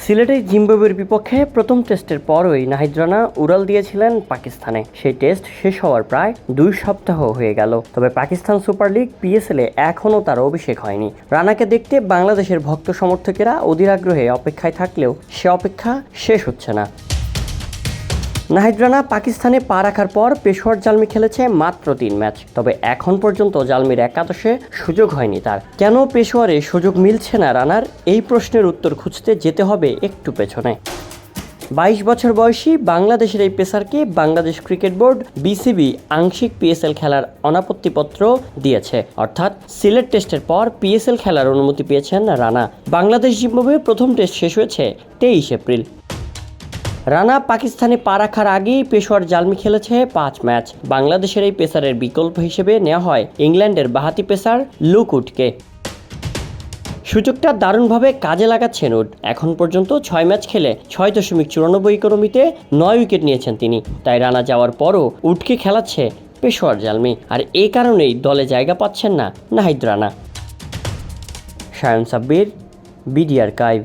সিলেটে জিম্বাবুয়ের বিপক্ষে প্রথম টেস্টের পরই নাহিদ রানা উড়াল দিয়েছিলেন পাকিস্তানে। সেই টেস্ট শেষ হওয়ার প্রায় 2 সপ্তাহ হয়ে গেল, তবে পাকিস্তান সুপার লিগ পিএসএলে এখনও তার অভিষেক হয়নি। রানাকে দেখতে বাংলাদেশের ভক্ত সমর্থকেরা অধীর আগ্রহে অপেক্ষায় থাকলেও সে অপেক্ষা শেষ হচ্ছে না। নাহিদ রানা পাকিস্তানে পা রাখার পর পেশোয়ার জালমি খেলেছে মাত্র 3 ম্যাচ, তবে এখন পর্যন্ত জালমির একাদশে সুযোগ হয়নি তার। কেন পেশোয়ারে সুযোগ মিলছে না রানার, এই প্রশ্নের উত্তর খুঁজতে যেতে হবে একটু পেছনে। 22 বছর বয়সী বাংলাদেশের এই পেসারকে বাংলাদেশ ক্রিকেট বোর্ড বিসিবি আংশিক পিএসএল খেলার অনাপত্তিপত্র দিয়েছে, অর্থাৎ সিলেট টেস্টের পর পিএসএল খেলার অনুমতি পেয়েছেন রানা। বাংলাদেশ জিম্বাবুয়ে প্রথম টেস্ট শেষ হয়েছে 23 এপ্রিল। রানা পাকিস্তানে পা রাখার আগেই পেশোয়ার জালমি খেলেছে 5 ম্যাচ। বাংলাদেশের এই পেসারের বিকল্প হিসেবে নেওয়া হয় ইংল্যান্ডের বাঁহাতি পেসার লুক উডকে। সুযোগটা দারুণভাবে কাজে লাগাচ্ছেন উড। এখন পর্যন্ত 6 ম্যাচ খেলে 6.94 ইকোনমিতে 9 উইকেট নিয়েছেন তিনি। তাই রানা যাওয়ার পরও উডকে খেলাচ্ছে পেশোয়ার জালমি, আর এই কারণেই দলে জায়গা পাচ্ছেন না নাহিদ রানা। Shayan Sabbir, BD archive.